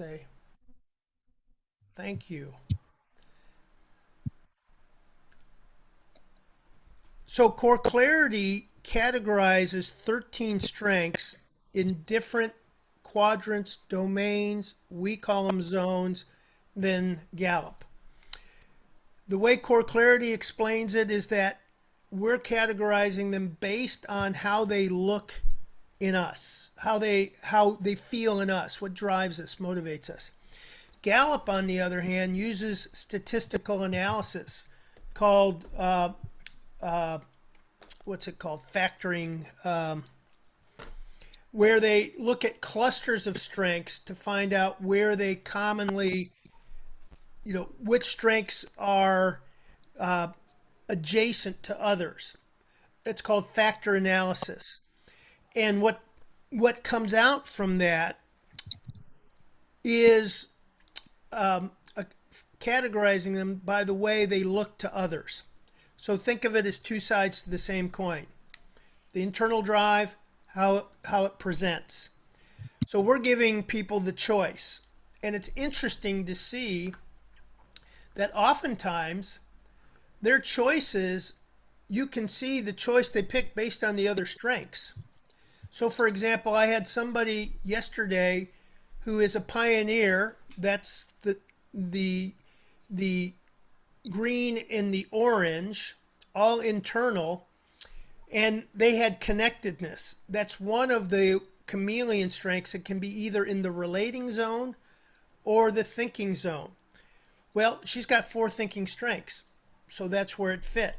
Say thank you. So core clarity categorizes 13 strengths in different quadrants, domains, we call them zones, then Gallup. The way core clarity explains it is that we're categorizing them based on how they look in us, how they feel in us, what drives us, motivates us. Gallup, on the other hand, uses statistical analysis called what's it called? Factoring, where they look at clusters of strengths to find out where they commonly, which strengths are adjacent to others. It's called factor analysis. And what comes out from that is categorizing them by the way they look to others. So think of it as two sides to the same coin. The internal drive, how it presents. So we're giving people the choice. And it's interesting to see that oftentimes their choices, you can see the choice they pick based on the other strengths. So for example, I had somebody yesterday who is a pioneer. That's the green and the orange, all internal, and they had connectedness. That's one of the chameleon strengths. It can be either in the relating zone or the thinking zone. Well, she's got four thinking strengths, so that's where it fit.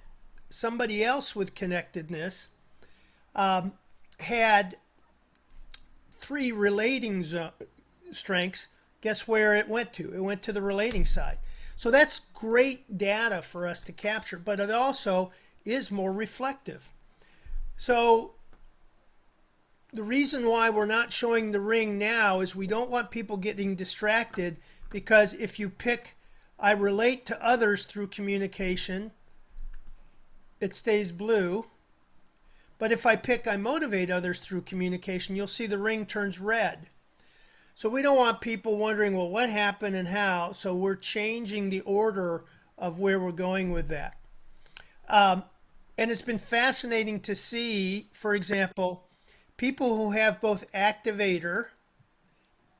Somebody else with connectedness had three relating strengths. Guess where it went to? It went to the relating side. So that's great data for us to capture, but it also is more reflective. So the reason why we're not showing the ring now is we don't want people getting distracted, because if you pick I relate to others through communication, it stays blue. But if I pick I motivate others through communication, you'll see the ring turns red. So we don't want people wondering, well, what happened and how? So we're changing the order of where we're going with that. And it's been fascinating to see, for example, people who have both activator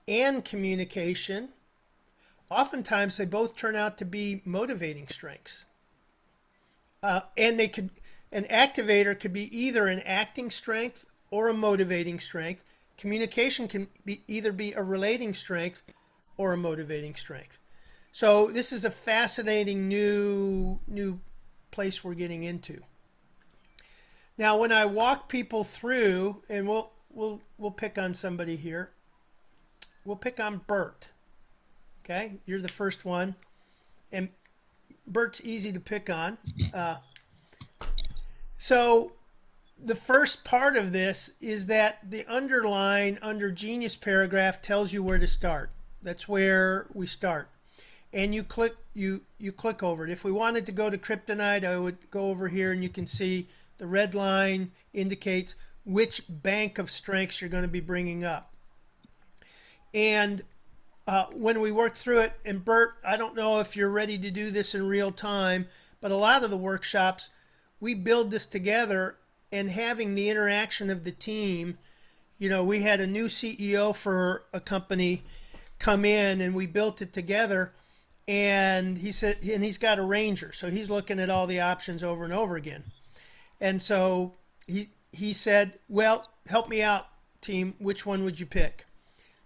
and communication, oftentimes they both turn out to be motivating strengths. And an activator could be either an acting strength or a motivating strength. Communication can either be a relating strength or a motivating strength. So this is a fascinating new place we're getting into. Now, when I walk people through, and we'll pick on somebody here. We'll pick on Bert. Okay, you're the first one, and Bert's easy to pick on. So the first part of this is that the underline under Genius paragraph tells you where to start. That's where we start. And you click over it. If we wanted to go to kryptonite, I would go over here, and you can see the red line indicates which bank of strengths you're going to be bringing up. And when we work through it, and Bert, I don't know if you're ready to do this in real time, but a lot of the workshops, we build this together, and having the interaction of the team. We had a new CEO for a company come in, and we built it together, and he said, and he's got a Ranger, so he's looking at all the options over and over again. And so he said, well, help me out, team, which one would you pick?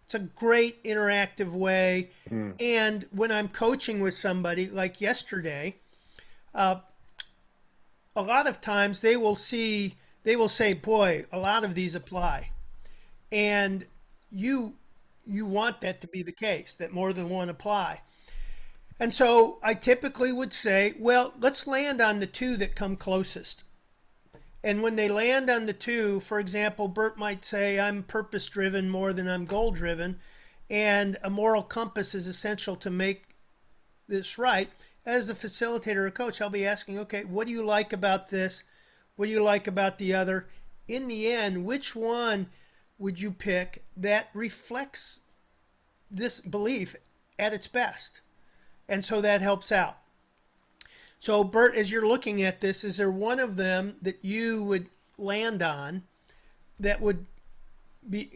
It's a great interactive way. And when I'm coaching with somebody like yesterday, a lot of times they will say, boy, a lot of these apply. And you want that to be the case, that more than one apply. And so I typically would say, well, let's land on the two that come closest. And when they land on the two, for example, Bert might say, I'm purpose driven more than I'm goal driven. And a moral compass is essential to make this right. As the facilitator or coach, I'll be asking, okay, what do you like about this? What do you like about the other? In the end, which one would you pick that reflects this belief at its best. And so that helps out. So, Bert, as you're looking at this, is there one of them that you would land on that would be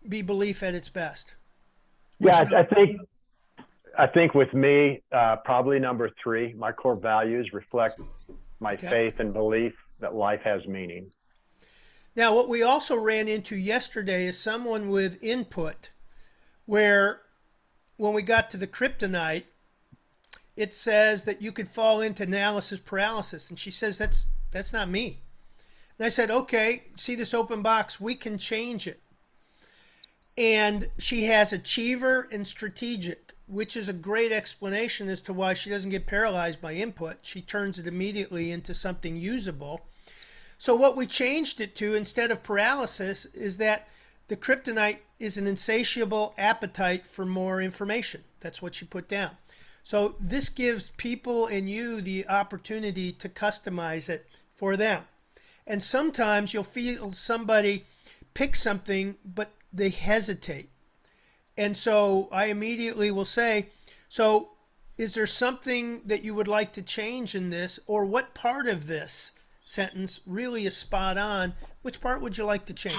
belief at its best? Which Yeah, I think with me, probably number three. My core values reflect my okay. faith and belief that life has meaning. Now, what we also ran into yesterday is someone with input, where when we got to the kryptonite, it says that you could fall into analysis paralysis, and she says that's not me. And I said, okay, see this open box, we can change it. And she has achiever and strategic, which is a great explanation as to why she doesn't get paralyzed by input. She turns it immediately into something usable. So what we changed it to instead of paralysis is that the kryptonite is an insatiable appetite for more information. That's what she put down. So this gives people and you the opportunity to customize it for them. And sometimes you'll feel somebody pick something, but they hesitate. And so I immediately will say, so is there something that you would like to change in this, or what part of this sentence really is spot on? Which part would you like to change?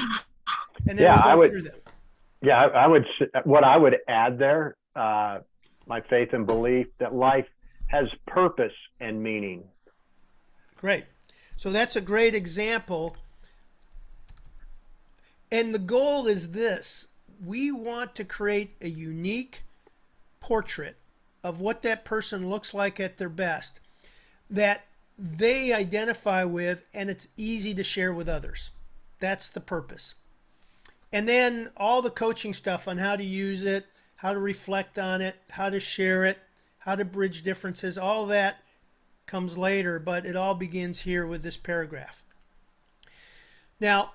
And then Yeah, we I go would. through them. Yeah, I would. What I would add there, my faith and belief that life has purpose and meaning. Great. So that's a great example. And the goal is this: we want to create a unique portrait of what that person looks like at their best that they identify with, and it's easy to share with others. That's the purpose. And then all the coaching stuff on how to use it, how to reflect on it, how to share it, how to bridge differences, all that comes later, but it all begins here with this paragraph. Now,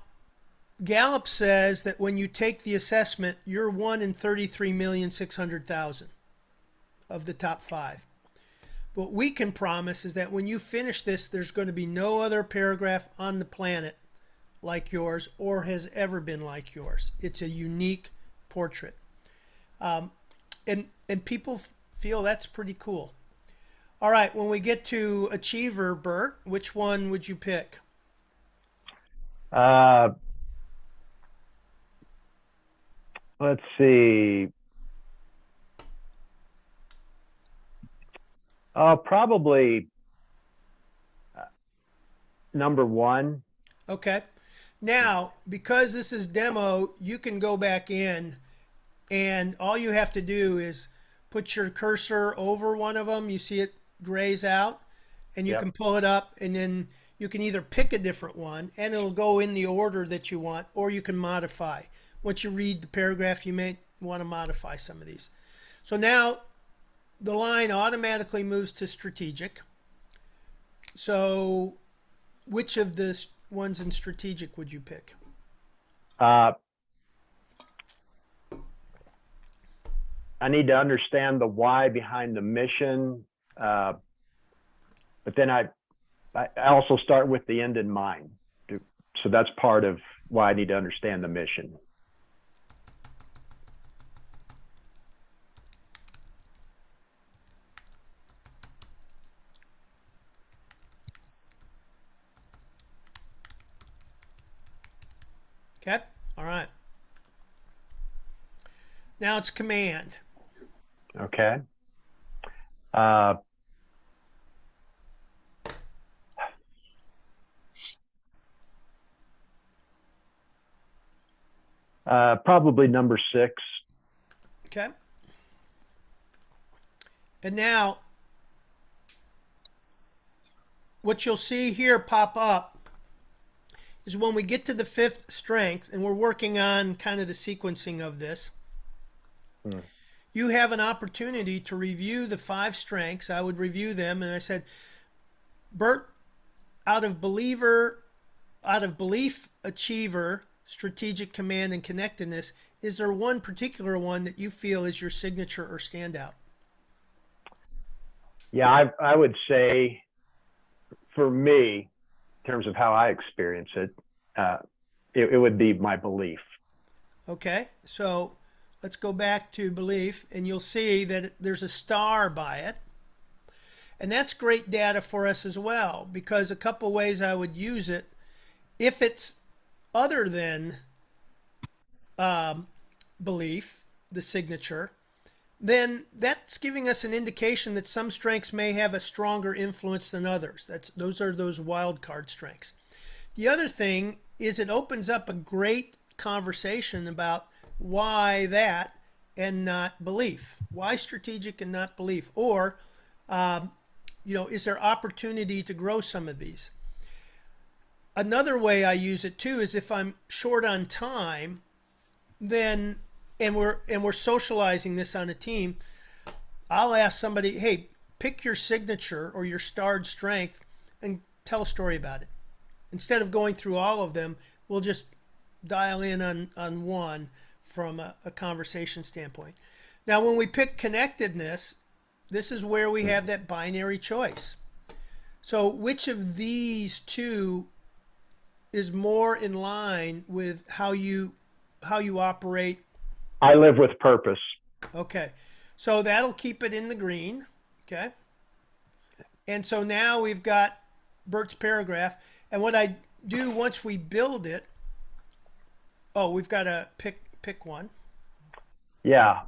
Gallup says that when you take the assessment, you're 1 in 33,600,000 of the top 5. What we can promise is that when you finish this, there's going to be no other paragraph on the planet like yours or has ever been like yours. It's a unique portrait. And people feel that's pretty cool. All right, when we get to achiever, Bert, which one would you pick? Let's see. Probably number one. Okay. Now, because this is demo, you can go back in and all you have to do is put your cursor over one of them. You see it grays out and you can Yep. pull it up, and then you can either pick a different one and it'll go in the order that you want, or you can modify. Once you read the paragraph, you may want to modify some of these. So now the line automatically moves to strategic. So which of the ones in strategic would you pick? Uh, I need to understand the why behind the mission, but then I also start with the end in mind. So that's part of why I need to understand the mission. Okay. All right. Now it's command. Okay. Uh, Probably number 6. Okay. And now what you'll see here pop up is when we get to the 5th strength, and we're working on kind of the sequencing of this, you have an opportunity to review the 5 strengths. I would review them, and I said, Bert, out of belief, achiever, strategic, command, and connectedness, is there one particular one that you feel is your signature or standout? Yeah, I would say for me, in terms of how I experience it, it would be my belief. Okay, so let's go back to belief, and you'll see that there's a star by it. And that's great data for us as well, because a couple ways I would use it, if it's other than belief, the signature, then that's giving us an indication that some strengths may have a stronger influence than others. Those are those wild card strengths. The other thing is it opens up a great conversation about why that and not belief. Why strategic and not belief? Or, is there opportunity to grow some of these? Another way I use it too is if I'm short on time, then we're socializing this on a team, I'll ask somebody, hey, pick your signature or your starred strength and tell a story about it. Instead of going through all of them, we'll just dial in on one from a conversation standpoint. Now, when we pick connectedness, this is where we have that binary choice. So which of these two is more in line with how you operate? I live with purpose. Okay. So that'll keep it in the green. Okay. And so now we've got Bert's paragraph. And what I do once we build it, we've got to pick one. Yeah.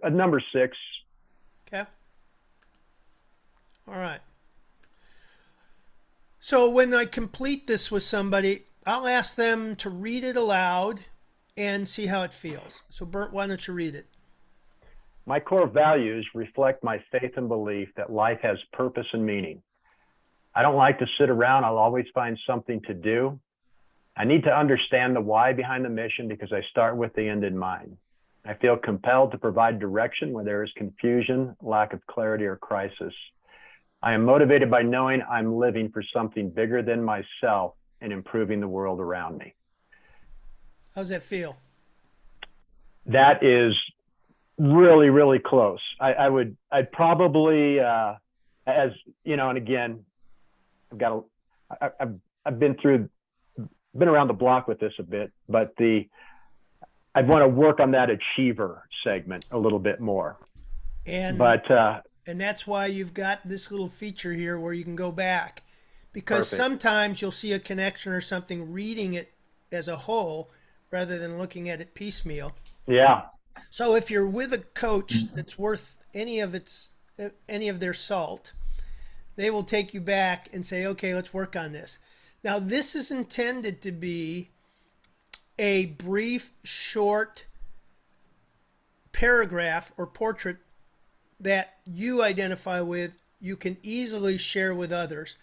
Number 6. Okay. All right. So when I complete this with somebody, I'll ask them to read it aloud and see how it feels. So Bert, why don't you read it? My core values reflect my faith and belief that life has purpose and meaning. I don't like to sit around. I'll always find something to do. I need to understand the why behind the mission because I start with the end in mind. I feel compelled to provide direction where there is confusion, lack of clarity, or crisis. I am motivated by knowing I'm living for something bigger than myself and improving the world around me. How's that feel? That is really, really close. I'd probably, as you know, and again, I've been around the block with this a bit, but I'd want to work on that achiever segment a little bit more. And that's why you've got this little feature here where you can go back, because Perfect. sometimes you'll see a connection or something reading it as a whole rather than looking at it piecemeal. Yeah. So if you're with a coach that's worth any of their salt, they will take you back and say, okay, let's work on this. Now, this is intended to be a brief, short paragraph or portrait that you identify with, you can easily share with others.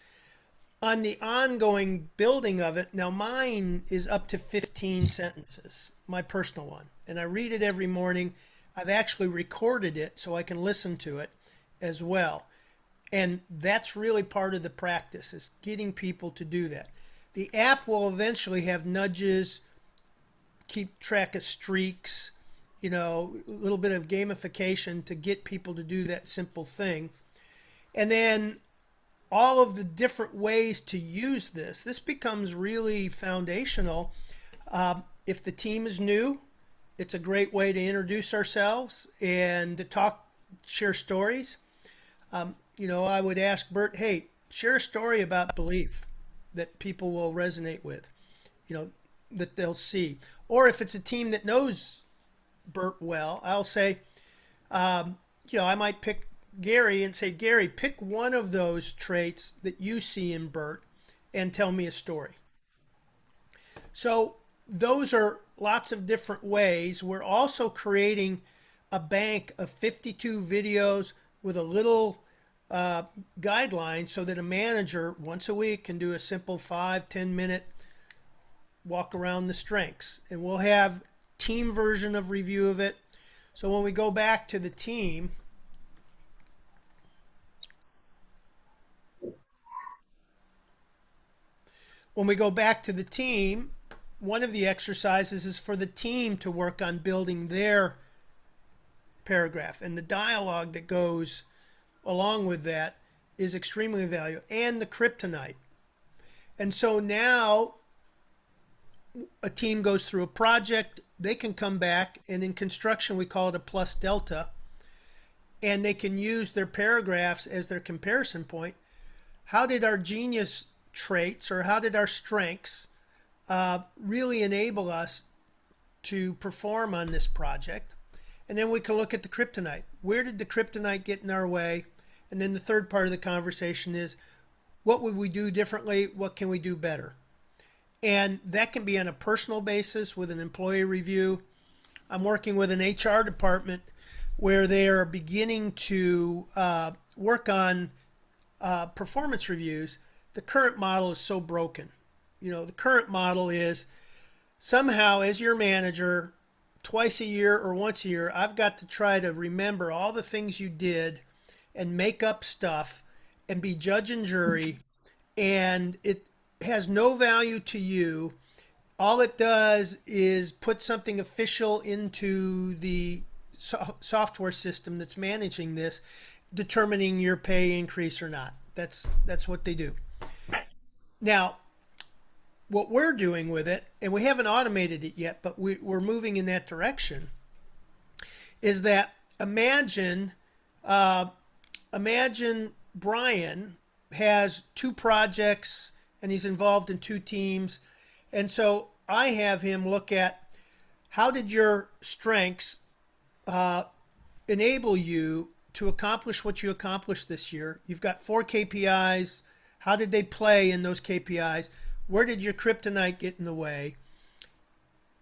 On the ongoing building of it, now mine is up to 15 sentences, my personal one. And I read it every morning. I've actually recorded it so I can listen to it as well. And that's really part of the practice, is getting people to do that. The app will eventually have nudges, keep track of streaks, a little bit of gamification to get people to do that simple thing. And then all of the different ways to use this becomes really foundational. If the team is new, it's a great way to introduce ourselves and to share stories. I would ask Bert, hey, share a story about belief that people will resonate with, that they'll see. Or if it's a team that knows Bert well, I'll say, I might pick Gary and say, Gary, pick one of those traits that you see in Bert and tell me a story. So those are lots of different ways. We're also creating a bank of 52 videos with a little guideline so that a manager once a week can do a simple 5-10 minute walk around the strengths. And we'll have team version of review of it. So when we go back to the team, one of the exercises is for the team to work on building their paragraph. And the dialogue that goes along with that is extremely valuable, and the kryptonite. And so now a team goes through a project, they can come back, and in construction we call it a plus delta, and they can use their paragraphs as their comparison point. How did our genius traits, or how did our strengths really enable us to perform on this project? And then we can look at the kryptonite. Where did the kryptonite get in our way? And then the third part of the conversation is, what would we do differently? What can we do better? And that can be on a personal basis with an employee review. I'm working with an HR department where they are beginning to work on performance reviews. The current model is so broken. The current model is somehow, as your manager, twice a year or once a year, I've got to try to remember all the things you did and make up stuff and be judge and jury, and it has no value to you. All it does is put something official into the software system that's managing this, determining your pay increase or not. That's what they do. Now, what we're doing with it, and we haven't automated it yet, but we're moving in that direction, is that imagine Brian has 2 projects and he's involved in 2 teams. And so I have him look at, how did your strengths enable you to accomplish what you accomplished this year? You've got 4 KPIs. How did they play in those KPIs? Where did your kryptonite get in the way?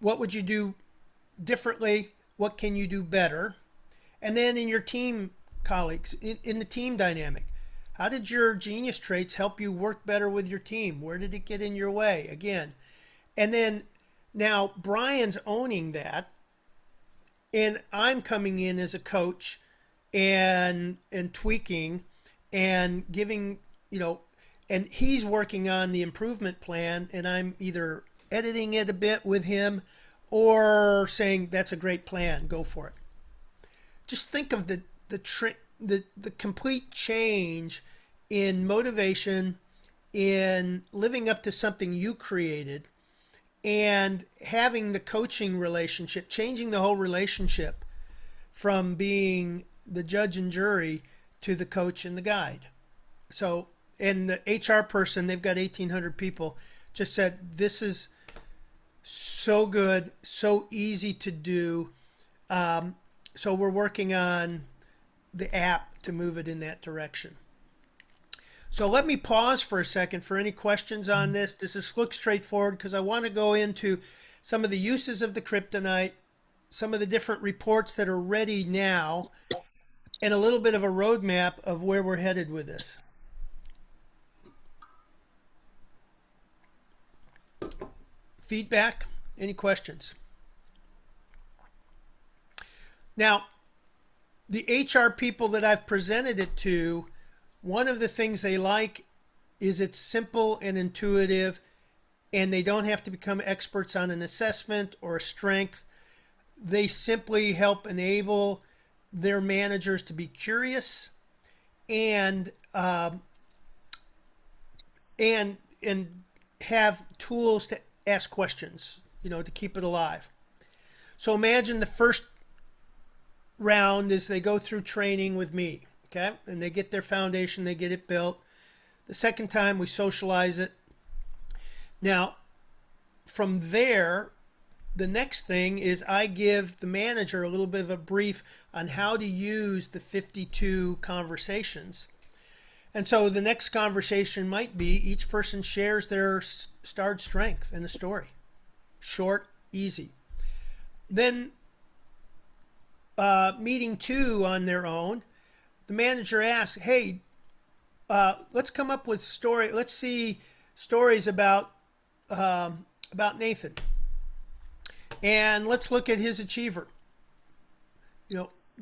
What would you do differently? What can you do better? And then in your team colleagues, in the team dynamic, how did your genius traits help you work better with your team? Where did it get in your way? Again. And then now Brian's owning that, and I'm coming in as a coach and tweaking and giving, and he's working on the improvement plan, and I'm either editing it a bit with him or saying, that's a great plan, go for it. Just think of the complete change in motivation, in living up to something you created, and having the coaching relationship, changing the whole relationship from being the judge and jury to the coach and the guide. So, and the HR person, they've got 1,800 people, just said, this is so good, so easy to do. So we're working on the app to move it in that direction. So let me pause for a second for any questions on this. This looks straightforward because I want to go into some of the uses of the kryptonite, some of the different reports that are ready now, and a little bit of a roadmap of where we're headed with this. Feedback? Any questions? Now, the HR people that I've presented it to, one of the things they like is it's simple and intuitive, and they don't have to become experts on an assessment or a strength. They simply help enable their managers to be curious and have tools to ask questions, to keep it alive. So imagine the first round is they go through training with me, okay? And they get their foundation, they get it built. The second time we socialize it. Now, from there, the next thing is I give the manager a little bit of a brief on how to use the 52 conversations. And so the next conversation might be each person shares their starred strength in the story. Short, easy. Then meeting 2 on their own, the manager asks, hey, let's come up with story. Let's see stories about Nathan. And let's look at his achiever.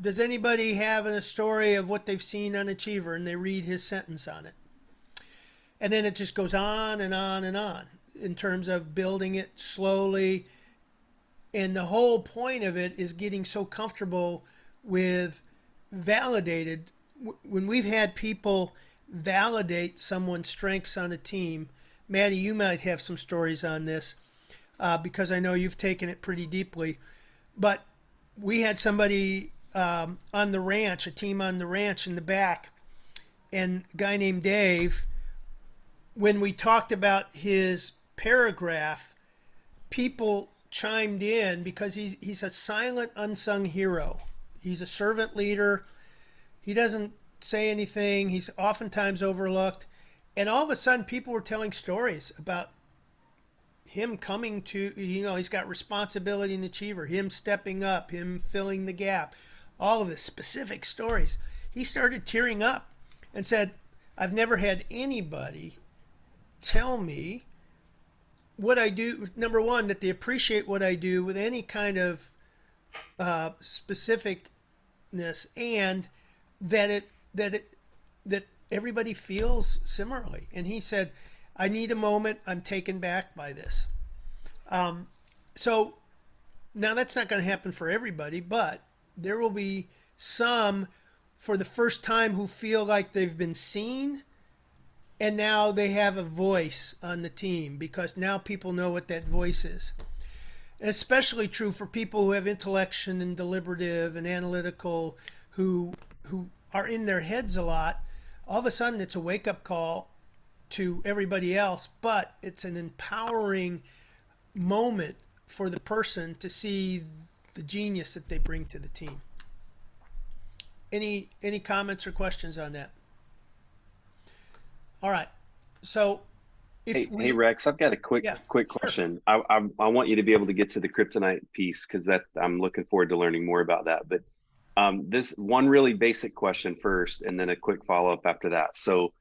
Does anybody have a story of what they've seen on Achiever? And they read his sentence on it. And then it just goes on and on and on in terms of building it slowly. And the whole point of it is getting so comfortable with validated. When we've had people validate someone's strengths on a team. Maddie, you might have some stories on this because I know you've taken it pretty deeply. But we had somebody on the ranch, a team on the ranch in the back, and a guy named Dave, when we talked about his paragraph, people chimed in because he's a silent, unsung hero. He's a servant leader. He doesn't say anything. He's oftentimes overlooked. And all of a sudden, people were telling stories about him coming to, he's got responsibility and achiever, him stepping up, him filling the gap, all of the specific stories. He started tearing up and said, I've never had anybody tell me what I do. Number one, that they appreciate what I do with any kind of specificness, and that everybody feels similarly. And he said, I need a moment. I'm taken back by this. So now that's not going to happen for everybody, but there will be some for the first time who feel like they've been seen, and now they have a voice on the team because now people know what that voice is. And especially true for people who have intellection and deliberative and analytical, who are in their heads a lot. All of a sudden, it's a wake-up call to everybody else, but it's an empowering moment for the person to see the genius that they bring to the team. Any comments or questions on that? All right. So, hey Rex, I've got a quick question. I want you to be able to get to the kryptonite piece because that I'm looking forward to learning more about that. But this one really basic question first, and then a quick follow up after that. So,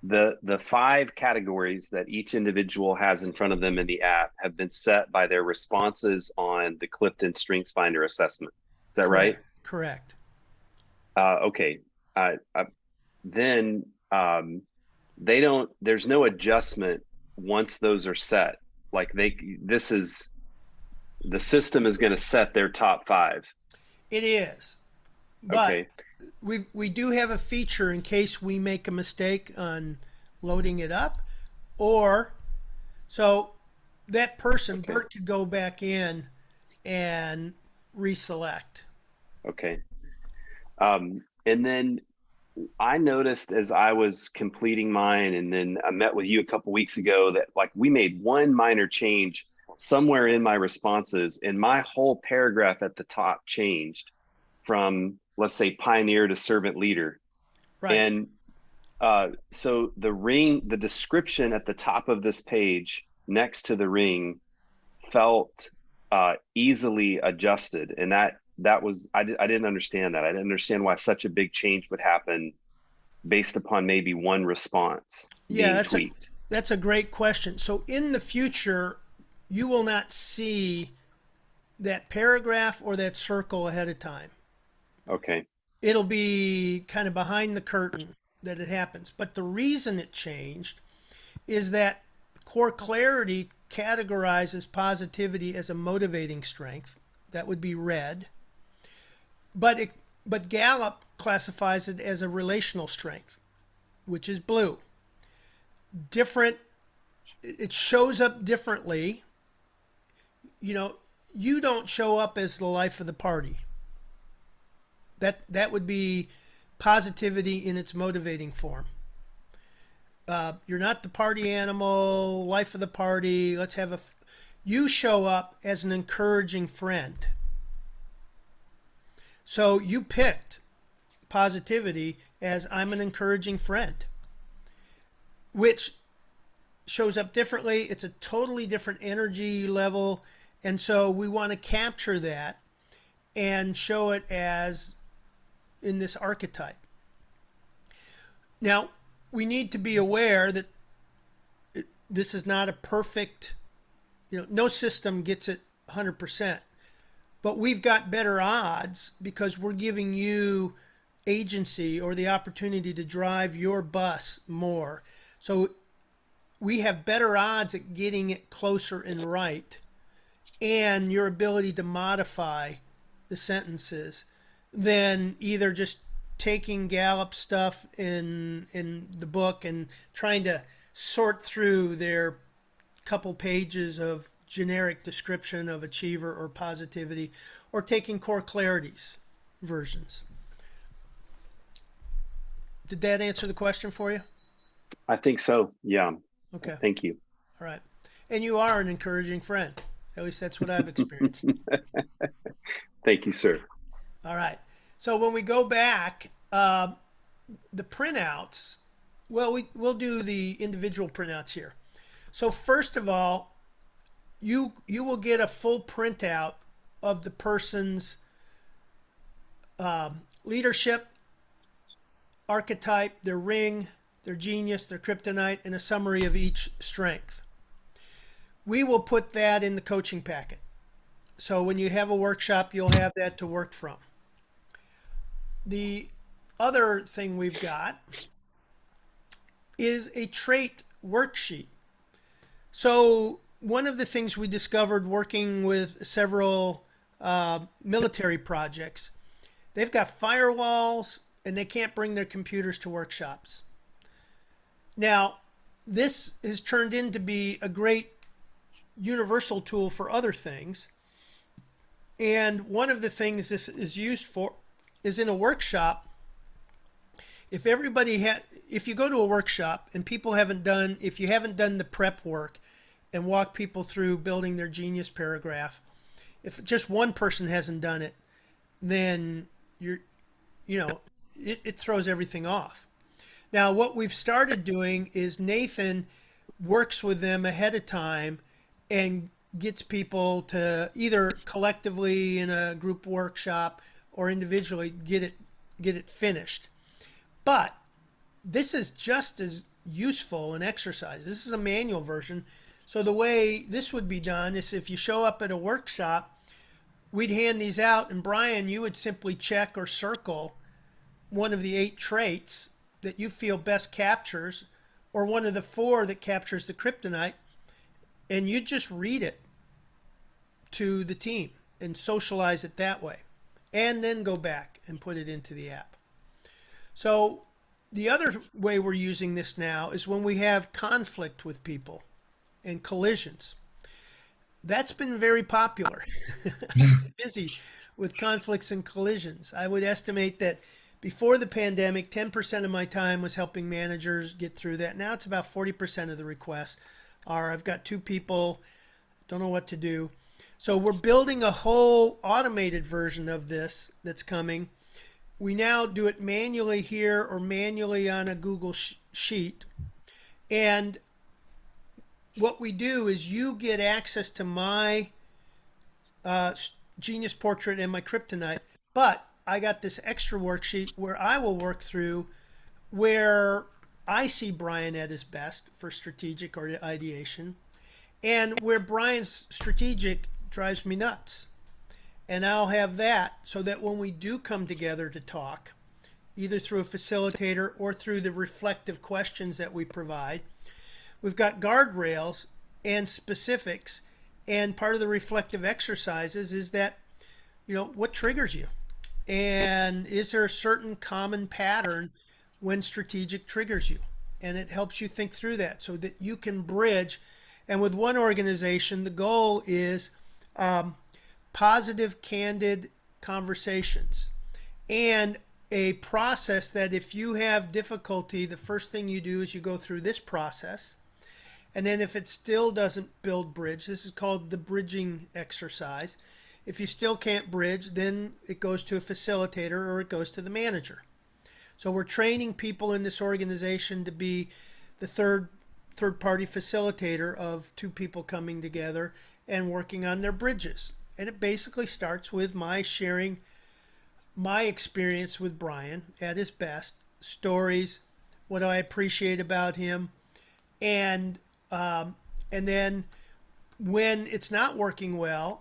the 5 categories that each individual has in front of them in the app have been set by their responses on the Clifton Strengths Finder assessment. Is that right? Correct. Okay. Then there's no adjustment once those are set. Like the system is going to set their top 5. It is. But okay. we do have a feature in case we make a mistake on loading it up, or so that person, Bert, could go back in and reselect. Okay. And then I noticed as I was completing mine, and then I met with you a couple weeks ago, that like we made one minor change somewhere in my responses, and my whole paragraph at the top changed from, let's say, pioneer to servant leader. Right. And so the description at the top of this page next to the ring felt easily adjusted, and that was I didn't understand that. I didn't understand why such a big change would happen based upon maybe one response being tweaked. That's a great question. So in the future, you will not see that paragraph or that circle ahead of time. Okay. It'll be kind of behind the curtain that it happens. But the reason it changed is that core clarity categorizes positivity as a motivating strength. That would be red. But Gallup classifies it as a relational strength, which is blue. Different, it shows up differently. You don't show up as the life of the party. That would be positivity in its motivating form. You're not the party animal, life of the party. You show up as an encouraging friend. So you picked positivity as I'm an encouraging friend, which shows up differently. It's a totally different energy level. And so we want to capture that and show it as in this archetype. Now, we need to be aware that this is not a perfect, no system gets it 100%. But we've got better odds because we're giving you agency or the opportunity to drive your bus more. So we have better odds at getting it closer and right, and your ability to modify the sentences than either just taking Gallup stuff in the book and trying to sort through their couple pages of generic description of achiever or positivity, or taking Core Clarity's versions. Did that answer the question for you? I think so. Yeah. Okay. Thank you. All right. And you are an encouraging friend. At least that's what I've experienced. Thank you, sir. All right. So when we go back, the printouts, well, we'll do the individual printouts here. So first of all, you will get a full printout of the person's leadership, archetype, their ring, their genius, their kryptonite, and a summary of each strength. We will put that in the coaching packet. So when you have a workshop, you'll have that to work from. The other thing we've got is a trait worksheet. So one of the things we discovered working with several military projects, they've got firewalls and they can't bring their computers to workshops. Now, this has turned into be a great universal tool for other things. And one of the things this is used for is in a workshop. If you go to a workshop and if you haven't done the prep work and walk people through building their genius paragraph, if just one person hasn't done it, then it throws everything off. Now, what we've started doing is Nathan works with them ahead of time and gets people to either collectively in a group workshop or individually get it finished. But this is just as useful an exercise. This is a manual version. So the way this would be done is if you show up at a workshop, we'd hand these out, and Brian, you would simply check or circle one of the 8 traits that you feel best captures, or one of the 4 that captures the kryptonite, and you just read it to the team and socialize it that way, and then go back and put it into the app. So the other way we're using this now is when we have conflict with people and collisions. That's been very popular. Busy with conflicts and collisions. I would estimate that before the pandemic, 10% of my time was helping managers get through that. Now it's about 40% of the requests are, I've got 2 people, don't know what to do. So we're building a whole automated version of this that's coming. We now do it manually here or manually on a Google Sheet. And what we do is you get access to my genius portrait and my kryptonite, but I got this extra worksheet where I will work through where I see Brian at his best for strategic or ideation, and where Brian's strategic drives me nuts. And I'll have that so that when we do come together to talk, either through a facilitator or through the reflective questions that we provide, we've got guardrails and specifics. And part of the reflective exercises is that, what triggers you? And is there a certain common pattern when strategic triggers you? And it helps you think through that so that you can bridge. And with one organization, the goal is positive, candid conversations and a process that if you have difficulty, the first thing you do is you go through this process. And then if it still doesn't build bridge, this is called the bridging exercise. If you still can't bridge, then it goes to a facilitator or it goes to the manager. So we're training people in this organization to be the third party facilitator of 2 people coming together and working on their bridges. And it basically starts with my sharing my experience with Brian at his best, stories, what I appreciate about him, and then when it's not working well,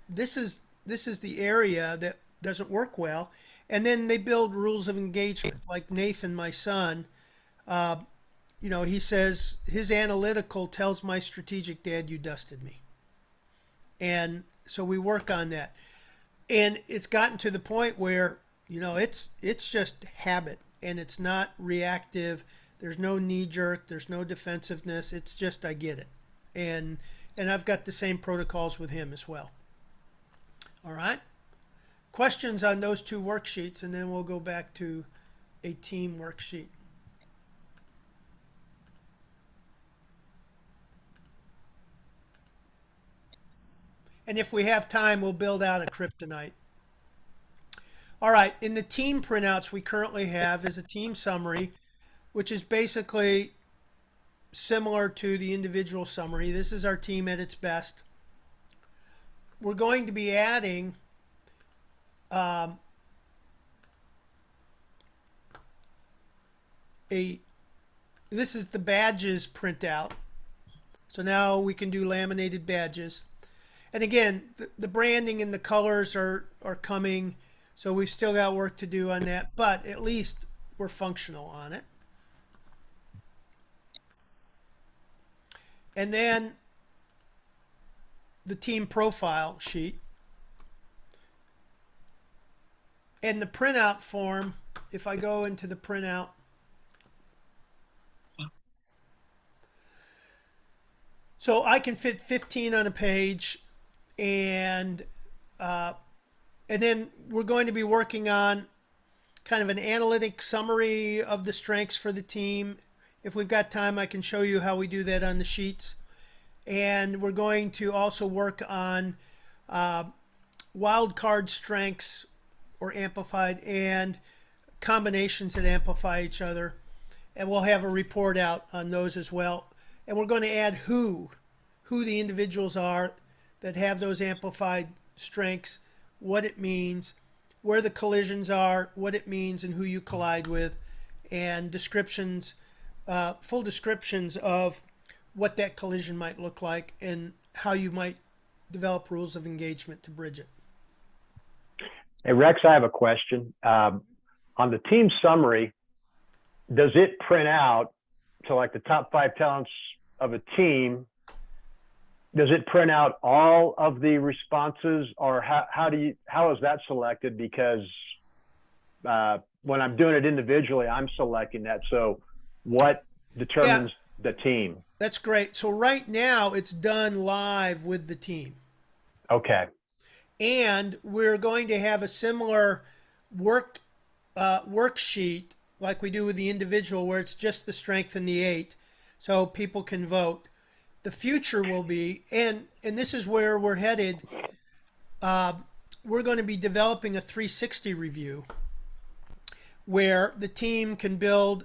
this is the area that doesn't work well. And then they build rules of engagement. Like Nathan, my son, he says his analytical tells my strategic, Dad, you dusted me. And so we work on that. And it's gotten to the point where It's just habit, and it's not reactive. There's no knee jerk. There's no defensiveness. It's just I get it, and I've got the same protocols with him as well. All right. Questions on those two worksheets, and then we'll go back to a team worksheet. And if we have time, we'll build out a kryptonite. All right, in the team printouts we currently have is a team summary, which is basically similar to the individual summary. This is our team at its best. We're going to be adding this is the badges printout. So now we can do laminated badges. And again, the branding and the colors are coming. So we've still got work to do on that, but at least we're functional on it. And then the team profile sheet. And the printout form, if I go into the printout, so I can fit 15 on a page, and then we're going to be working on kind of an analytic summary of the strengths for the team. If we've got time, I can show you how we do that on the sheets. And we're going to also work on wild card strengths or amplified and combinations that amplify each other. And we'll have a report out on those as well. And we're going to add who the individuals are that have those amplified strengths, what it means, where the collisions are, what it means, and who you collide with, and descriptions, full descriptions of what that collision might look like and how you might develop rules of engagement to bridge it. Hey, Rex, I have a question. On the team summary, does it print out, so like the top 5 talents of a team, does it print out all of the responses, or how is that selected? Because when I'm doing it individually, I'm selecting that. So what determines the team? That's great. So right now it's done live with the team. Okay. And we're going to have a similar worksheet like we do with the individual, where it's just the strength and the 8, so people can vote. The future will be, and this is where we're headed, we're going to be developing a 360 review where the team can build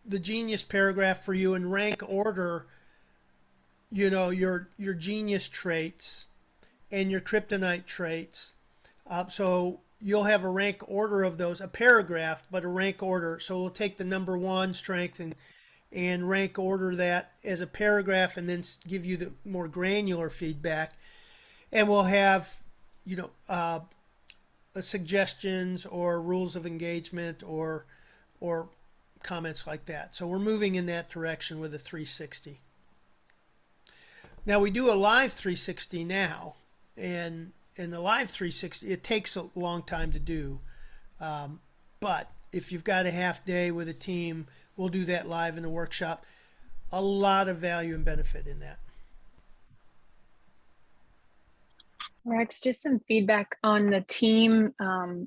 the genius paragraph for you and rank order, your genius traits and your kryptonite traits. So you'll have a rank order of those, a paragraph, but a rank order. So we'll take the number 1 strength and rank order that as a paragraph, and then give you the more granular feedback. And we'll have, suggestions or rules of engagement or comments like that. So we're moving in that direction with a 360. Now we do a live 360 now, and in the live 360, it takes a long time to do. But if you've got a half day with a team, we'll do that live in a workshop. A lot of value and benefit in that. Rex, just some feedback on the team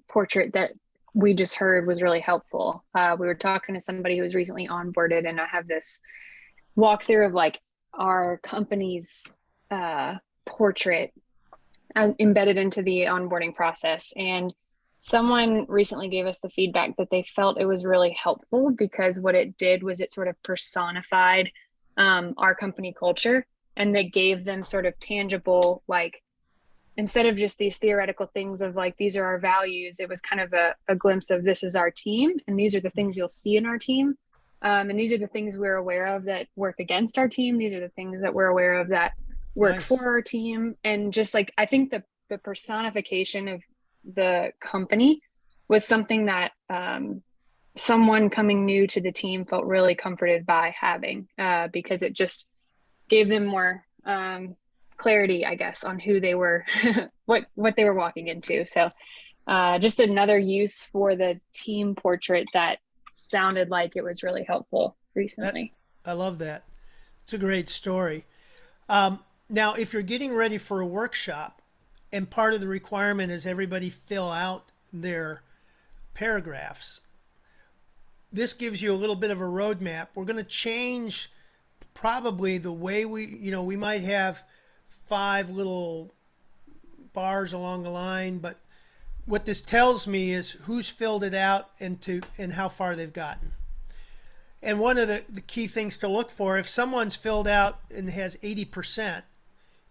portrait that we just heard was really helpful. We were talking to somebody who was recently onboarded, and I have this walkthrough of like our company's portrait embedded into the onboarding process. And someone recently gave us the feedback that they felt it was really helpful because what it did was it sort of personified our company culture, and they gave them sort of tangible, like, instead of just these theoretical things of like, these are our values, it was kind of a glimpse of this is our team, and these are the things you'll see in our team. And these are the things we're aware of that work against our team. These are the things that we're aware of that work Nice. for our team. And just like, I think the personification of the company was something that someone coming new to the team felt really comforted by having, because it just gave them more clarity, I guess, on who they were, what they were walking into. So just another use for the team portrait that sounded like it was really helpful recently. I love that. It's a great story. Now, if you're getting ready for a workshop and part of the requirement is everybody fill out their paragraphs, this gives you a little bit of a roadmap. We're going to change probably the way we might have 5 little bars along the line, but what this tells me is who's filled it out and how far they've gotten. And one of the key things to look for, if someone's filled out and has 80%,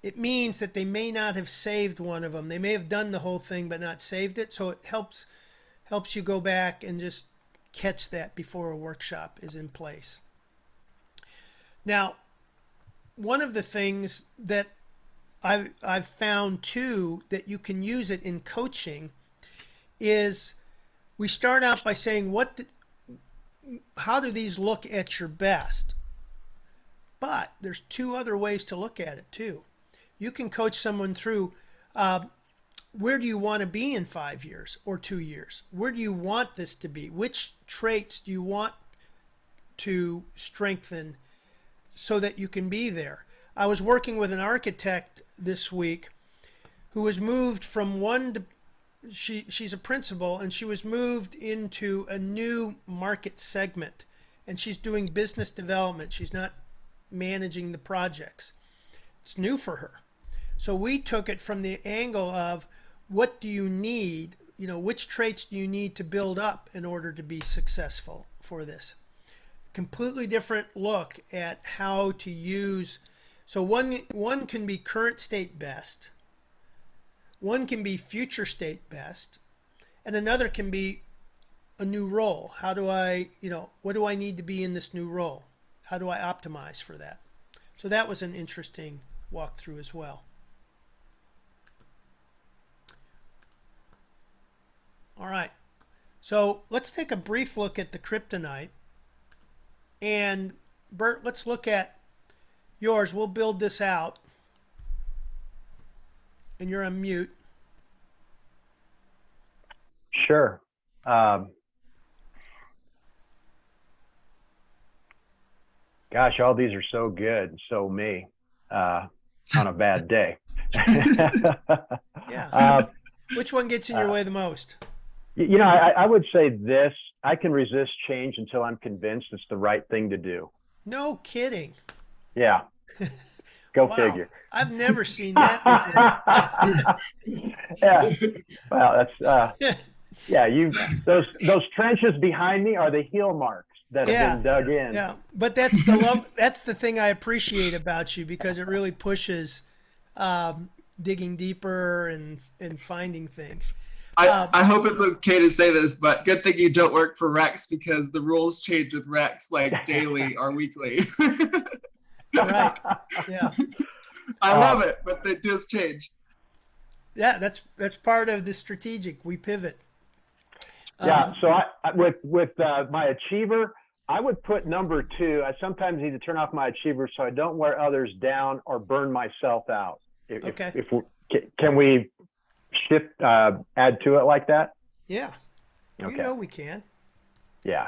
it means that they may not have saved one of them. They may have done the whole thing but not saved it. So it helps you go back and just catch that before a workshop is in place. Now, one of the things that I've found too that you can use it in coaching is we start out by saying how do these look at your best? But there's 2 other ways to look at it too. You can coach someone through where do you want to be in 5 years or 2 years? Where do you want this to be? Which traits do you want to strengthen so that you can be there? I was working with an architect this week who was moved from she's a principal, and she was moved into a new market segment, and she's doing business development. She's not managing the projects. It's new for her. So we took it from the angle of what do you need, which traits do you need to build up in order to be successful for this? Completely different look at how to use. So one can be current state best, one can be future state best, and another can be a new role. How do what do I need to be in this new role? How do I optimize for that? So that was an interesting walkthrough as well. All right, so let's take a brief look at the kryptonite. And Bert, let's look at yours. We'll build this out. And you're on mute. Sure. Gosh, all these are so good, so me on a bad day. Yeah. Which one gets in your way the most? I would say this. I can resist change until I'm convinced it's the right thing to do. No kidding. Yeah. Go Wow. figure. I've never seen that before. Yeah. Well, that's those trenches behind me are the heel marks that have been dug in. Yeah. But that's the thing I appreciate about you, because it really pushes digging deeper and finding things. I hope it's okay to say this, but good thing you don't work for Rex, because the rules change with Rex like daily or weekly. Right. Yeah. I love it, but it does change. Yeah, that's part of the strategic. We pivot. Yeah. So I with my achiever, I would put number 2. I sometimes need to turn off my achiever so I don't wear others down or burn myself out. Okay. Can we shift, add to it like that? Yeah. Okay. We can. Yeah,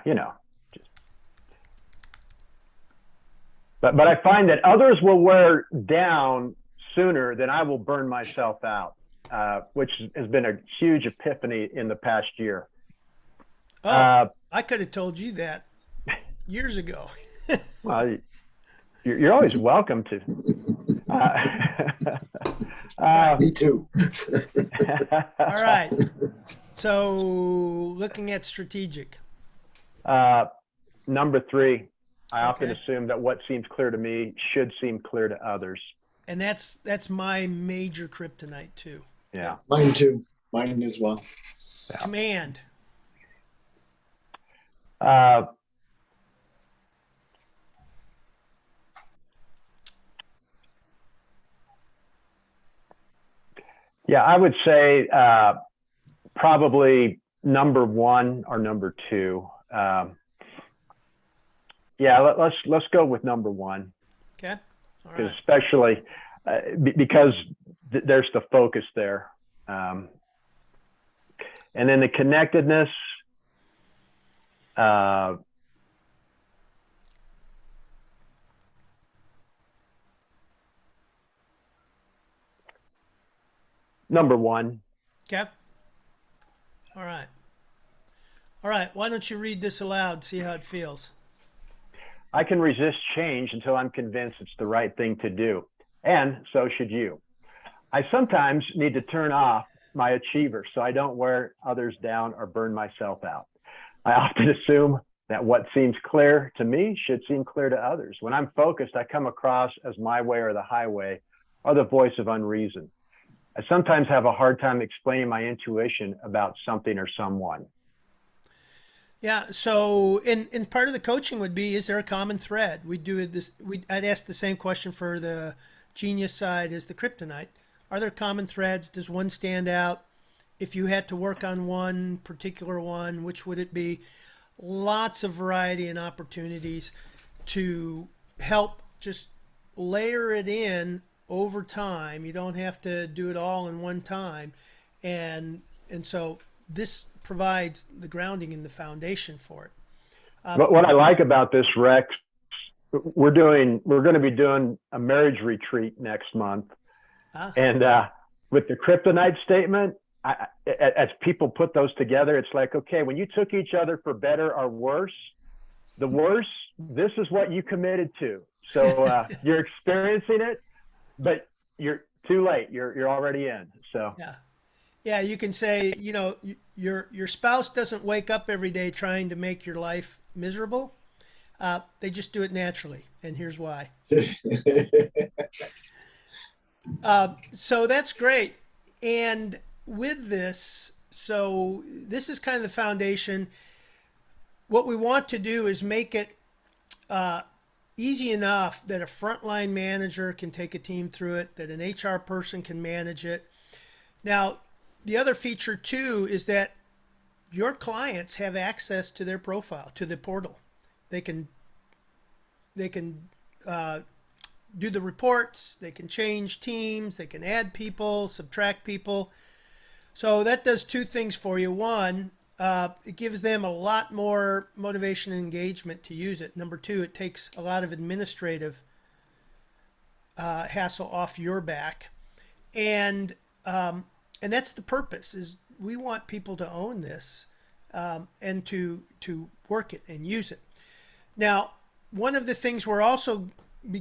But I find that others will wear down sooner than I will burn myself out, which has been a huge epiphany in the past year. Oh, I could have told you that years ago. Well, you're always welcome to. Me too. All right. So looking at strategic. Number 3, I often Okay. assume that what seems clear to me should seem clear to others. And that's my major kryptonite too. Yeah. Mine too. Mine as well. Command. Yeah, I would say probably number 1 or number 2. Yeah, let's go with number 1. Okay. All right. Especially because there's the focus there. And then the connectedness, number one. Okay. All right. All right. Why don't you read this aloud, see how it feels? I can resist change until I'm convinced it's the right thing to do. And so should you. I sometimes need to turn off my achiever so I don't wear others down or burn myself out. I often assume that what seems clear to me should seem clear to others. When I'm focused, I come across as my way or the highway or the voice of unreason. I sometimes have a hard time explaining my intuition about something or someone. Yeah. So, in part of the coaching would be: is there a common thread? We do this. I'd ask the same question for the genius side as the kryptonite. Are there common threads? Does one stand out? If you had to work on one particular one, which would it be? Lots of variety and opportunities to help just layer it in over time. You don't have to do it all in one time, and so this provides the grounding and the foundation for it. But what I like about this, Rex, we're going to be doing a marriage retreat next month, and with the kryptonite statement, as people put those together, it's like, okay, when you took each other for better or worse, the worse, this is what you committed to. So you're experiencing it, but you're too late. You're already in. So yeah, you can say, your spouse doesn't wake up every day trying to make your life miserable. They just do it naturally, and here's why. So that's great. And with this, so this is kind of the foundation. What we want to do is make it easy enough that a frontline manager can take a team through it, that an HR person can manage it. Now, the other feature too is that your clients have access to their profile, to the portal. They can do the reports, they can change teams, they can add people, subtract people. So that does two things for you. One, it gives them a lot more motivation and engagement to use it. Number two, it takes a lot of administrative hassle off your back. And that's the purpose, is we want people to own this and to work it and use it. Now, one of the things we're also we'll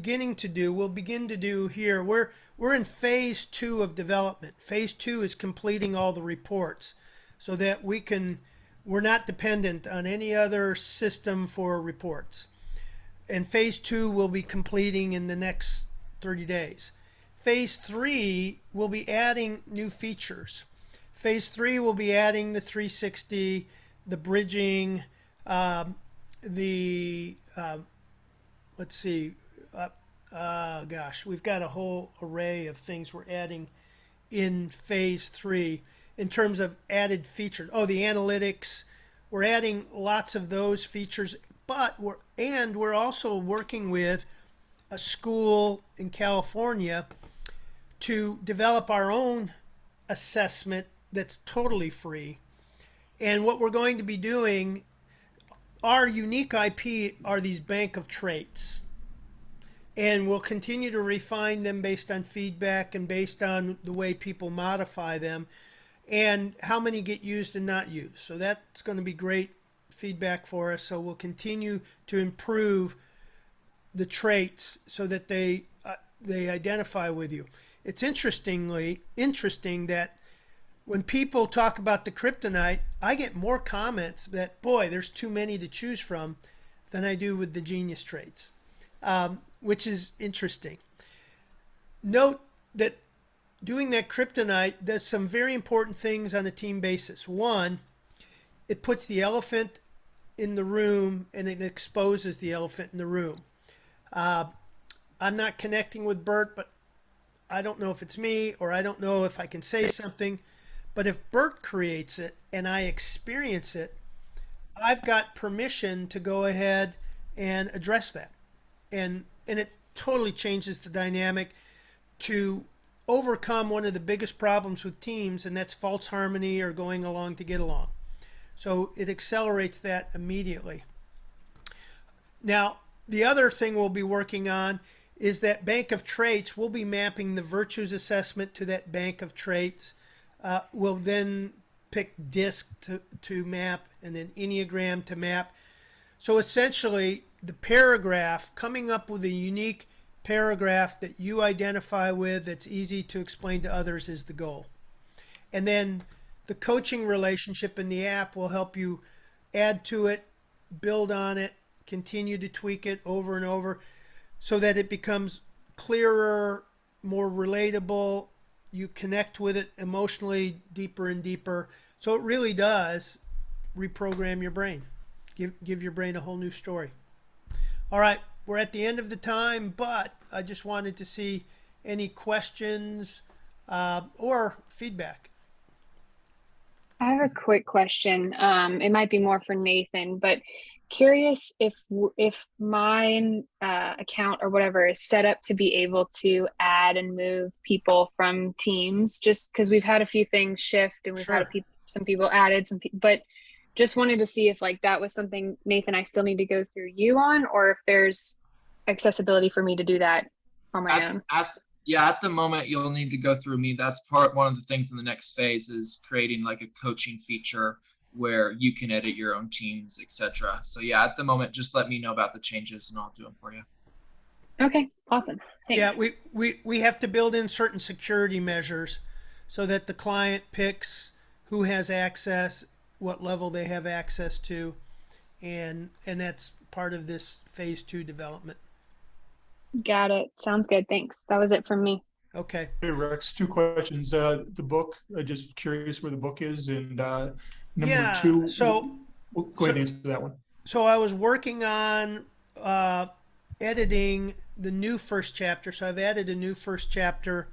begin to do here, we're in phase 2 of development. Phase 2 is completing all the reports so that we're not dependent on any other system for reports. And phase 2 will be completing in the next 30 days. Phase 3 will be adding new features. Phase 3 will be adding the 360, the bridging, let's see, we've got a whole array of things we're adding in phase 3 in terms of added features. Oh, the analytics, we're adding lots of those features, but we're also working with a school in California to develop our own assessment that's totally free. And what we're going to be doing, our unique IP are these bank of traits. And we'll continue to refine them based on feedback and based on the way people modify them and how many get used and not used. So that's going to be great feedback for us. So we'll continue to improve the traits so that they identify with you. It's interesting that when people talk about the kryptonite, I get more comments that, boy, there's too many to choose from than I do with the genius traits, which is interesting. Note that doing that kryptonite does some very important things on a team basis. One, it puts the elephant in the room and it exposes the elephant in the room. I'm not connecting with Bert, but I don't know if it's me or I don't know if I can say something. But if Bert creates it and I experience it, I've got permission to go ahead and address that. And it totally changes the dynamic to overcome one of the biggest problems with teams, and that's false harmony or going along to get along. So it accelerates that immediately. Now, the other thing we'll be working on is that bank of traits. We'll be mapping the virtues assessment to that bank of traits. We'll then pick DISC to map, and then Enneagram to map. So essentially, the paragraph, coming up with a unique paragraph that you identify with that's easy to explain to others, is the goal. And then the coaching relationship in the app will help you add to it, build on it, continue to tweak it over and over so that it becomes clearer, more relatable. You connect with it emotionally deeper and deeper. So it really does reprogram your brain, give your brain a whole new story. All right, we're at the end of the time, but I just wanted to see any questions or feedback. I have a quick question. It might be more for Nathan, but curious if my account or whatever is set up to be able to add and move people from teams, just because we've had a few things shift and we've had some people added, but just wanted to see if like that was something, Nathan, I still need to go through you on, or if there's accessibility for me to do that on my own. At the moment, you'll need to go through me. That's one of the things in the next phase is creating like a coaching feature where you can edit your own teams, etc. So yeah, at the moment, just let me know about the changes and I'll do them for you. Okay, awesome. Thanks. Yeah, we have to build in certain security measures so that the client picks who has access, what level they have access to, and that's part of this phase 2 development. Got it. Sounds good. Thanks. That was it from me. Okay. Hey Rex, 2 questions. The book, just curious where the book is, and number 2. So go ahead and answer that one. So I was working on editing the new first chapter. So I've added a new first chapter.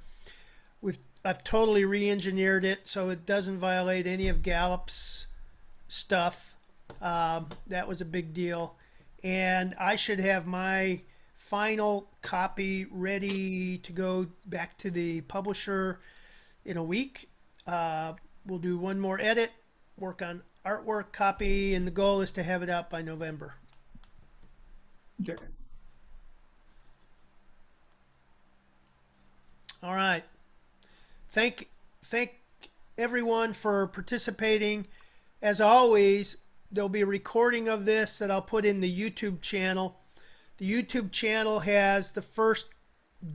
I've totally re-engineered it so it doesn't violate any of Gallup's stuff. That was a big deal, and I should have my final copy ready to go back to the publisher in a week. We'll do one more edit, work on artwork copy, and the goal is to have it out by November. Okay. All right. Thank everyone for participating. As always, there'll be a recording of this that I'll put in the YouTube channel. The YouTube channel has the first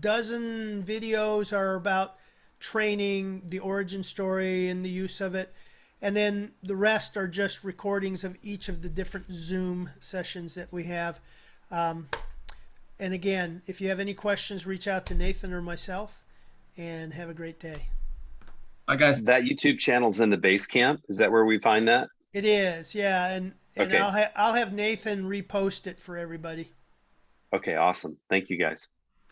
dozen videos are about training, the origin story, and the use of it. And then the rest are just recordings of each of the different Zoom sessions that we have. And again, if you have any questions, reach out to Nathan or myself, and have a great day. Bye, guys. That YouTube channel's in the Basecamp. Is that where we find that? It is, yeah. And okay. I'll have Nathan repost it for everybody. Okay, awesome. Thank you, guys.